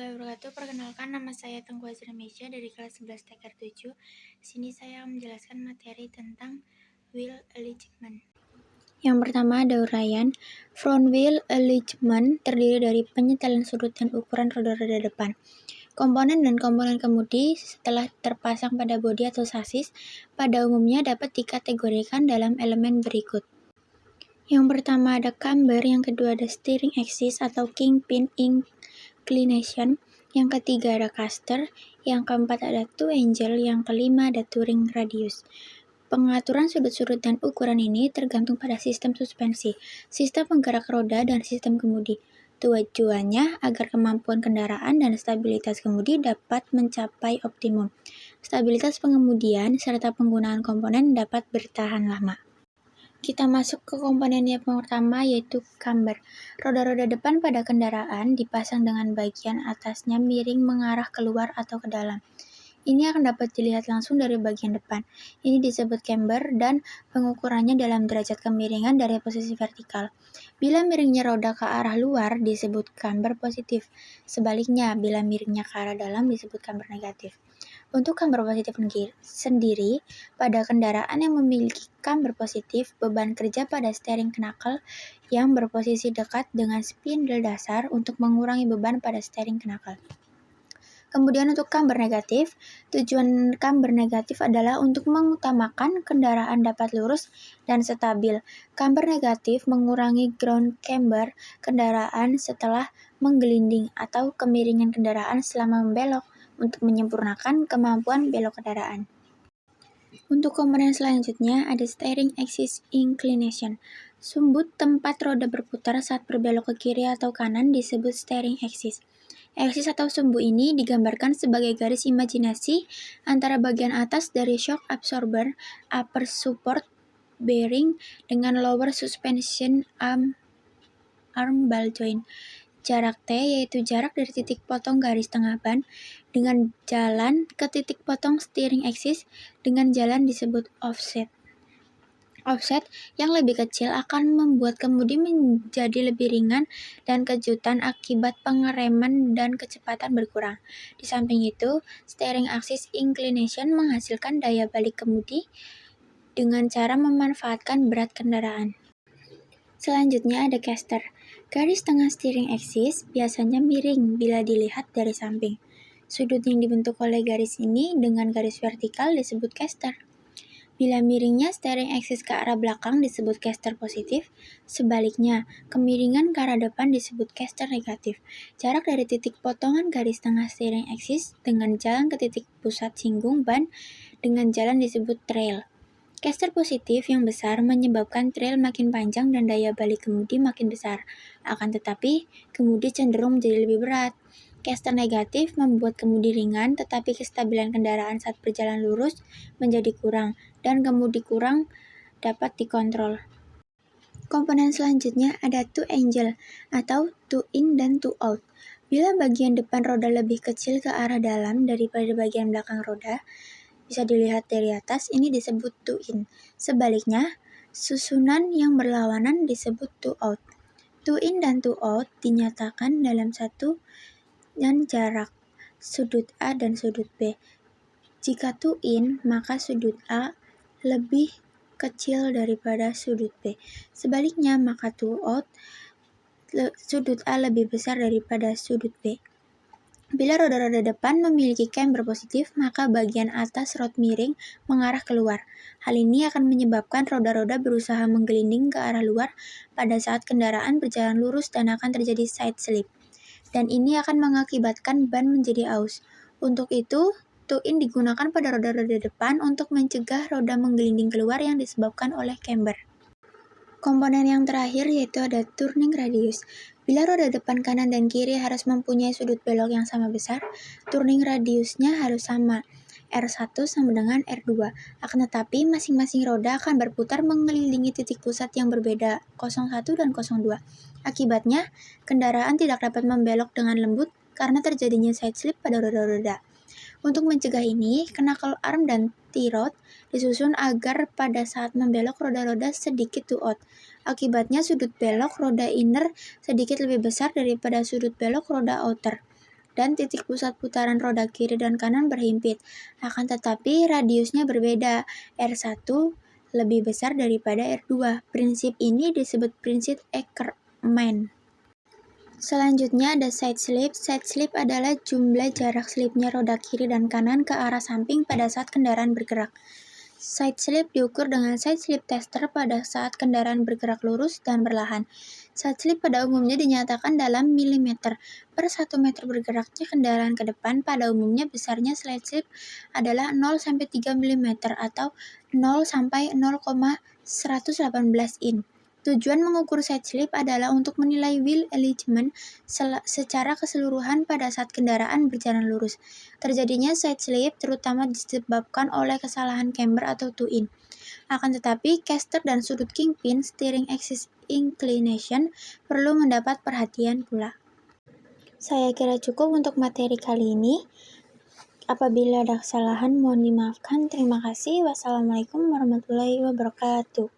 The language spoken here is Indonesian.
warahmatullahi wabarakatuh. Perkenalkan, nama saya Tengku Azramesya dari kelas 11 TKR 7. Sini saya menjelaskan materi tentang wheel alignment. Yang pertama ada uraian. Front wheel alignment terdiri dari penyetelan sudut dan ukuran roda-roda depan. Komponen dan komponen kemudi setelah terpasang pada bodi atau sasis pada umumnya dapat dikategorikan dalam elemen berikut. Yang pertama ada camber, yang kedua ada steering axis atau kingpin inclination, yang ketiga ada caster, yang keempat ada two angle, yang kelima ada touring radius. Pengaturan sudut-sudut dan ukuran ini tergantung pada sistem suspensi, sistem penggerak roda, dan sistem kemudi. Tujuannya agar kemampuan kendaraan dan stabilitas kemudi dapat mencapai optimum. Stabilitas pengemudian serta penggunaan komponen dapat bertahan lama. Kita masuk ke komponen yang pertama, yaitu camber. Roda-roda depan pada kendaraan dipasang dengan bagian atasnya miring mengarah keluar atau ke dalam. Ini akan dapat dilihat langsung dari bagian depan. Ini disebut camber dan pengukurannya dalam derajat kemiringan dari posisi vertikal. Bila miringnya roda ke arah luar disebut camber positif. Sebaliknya, bila miringnya ke arah dalam disebut camber negatif. Untuk camber positif sendiri, pada kendaraan yang memiliki camber positif, beban kerja pada steering knuckle yang berposisi dekat dengan spindle dasar untuk mengurangi beban pada steering knuckle. Kemudian untuk camber negatif, tujuan camber negatif adalah untuk mengutamakan kendaraan dapat lurus dan stabil. Camber negatif mengurangi ground camber kendaraan setelah menggelinding atau kemiringan kendaraan selama membelok untuk menyempurnakan kemampuan belok kendaraan. Untuk komponen selanjutnya ada steering axis inclination. Sumbu tempat roda berputar saat berbelok ke kiri atau kanan disebut steering axis. Axis atau sumbu ini digambarkan sebagai garis imajinasi antara bagian atas dari shock absorber upper support bearing dengan lower suspension arm ball joint. Jarak T yaitu jarak dari titik potong garis tengah ban dengan jalan ke titik potong steering axis dengan jalan disebut offset. Offset yang lebih kecil akan membuat kemudi menjadi lebih ringan dan kejutan akibat pengereman dan kecepatan berkurang. Di samping itu, steering axis inclination menghasilkan daya balik kemudi dengan cara memanfaatkan berat kendaraan. Selanjutnya ada caster. Garis tengah steering axis biasanya miring bila dilihat dari samping. Sudut yang dibentuk oleh garis ini dengan garis vertikal disebut caster. Bila miringnya steering axis ke arah belakang disebut caster positif, sebaliknya, kemiringan ke arah depan disebut caster negatif. Jarak dari titik potongan garis tengah steering axis dengan jalan ke titik pusat singgung ban dengan jalan disebut trail. Caster positif yang besar menyebabkan trail makin panjang dan daya balik kemudi makin besar. Akan tetapi, kemudi cenderung menjadi lebih berat. Caster negatif membuat kemudi ringan, tetapi kestabilan kendaraan saat berjalan lurus menjadi kurang, dan kemudi kurang dapat dikontrol. Komponen selanjutnya ada two angle atau two in dan two out. Bila bagian depan roda lebih kecil ke arah dalam daripada bagian belakang roda, bisa dilihat dari atas, ini disebut two in. Sebaliknya, susunan yang berlawanan disebut two out. Two in dan two out dinyatakan dalam satu dan jarak sudut A dan sudut B. Jika two in, maka sudut A lebih kecil daripada sudut B. Sebaliknya, maka two out, sudut A lebih besar daripada sudut B. Bila roda-roda depan memiliki camber positif, maka bagian atas rod miring mengarah keluar. Hal ini akan menyebabkan roda-roda berusaha menggelinding ke arah luar pada saat kendaraan berjalan lurus dan akan terjadi side slip. Dan ini akan mengakibatkan ban menjadi aus. Untuk itu, two in digunakan pada roda-roda depan untuk mencegah roda menggelinding keluar yang disebabkan oleh camber. Komponen yang terakhir yaitu ada turning radius. Bila roda depan kanan dan kiri harus mempunyai sudut belok yang sama besar, turning radiusnya harus sama. R1 sama dengan R2. Akan tetapi, masing-masing roda akan berputar mengelilingi titik pusat yang berbeda, 01 dan 02. Akibatnya, kendaraan tidak dapat membelok dengan lembut karena terjadinya side slip pada roda-roda. Untuk mencegah ini, knuckle arm dan T-rod disusun agar pada saat membelok roda-roda sedikit two out. Akibatnya sudut belok roda inner sedikit lebih besar daripada sudut belok roda outer. dan titik pusat putaran roda kiri dan kanan berhimpit. Akan tetapi radiusnya berbeda. R1 lebih besar daripada R2. Prinsip ini disebut prinsip Ackermann. Selanjutnya ada side slip. Side slip adalah jumlah jarak selipnya roda kiri dan kanan ke arah samping pada saat kendaraan bergerak. Side slip diukur dengan side slip tester pada saat kendaraan bergerak lurus dan perlahan. Side slip pada umumnya dinyatakan dalam milimeter per 1 meter bergeraknya kendaraan ke depan. Pada umumnya besarnya side slip adalah 0-3 mm atau 0-0,118 in. Tujuan mengukur side slip adalah untuk menilai wheel alignment secara keseluruhan pada saat kendaraan berjalan lurus. Terjadinya side slip terutama disebabkan oleh kesalahan camber atau two-in. Akan tetapi, caster dan sudut kingpin steering axis inclination perlu mendapat perhatian pula. Saya kira cukup untuk materi kali ini. Apabila ada kesalahan, mohon dimaafkan. Terima kasih. Wassalamualaikum warahmatullahi wabarakatuh.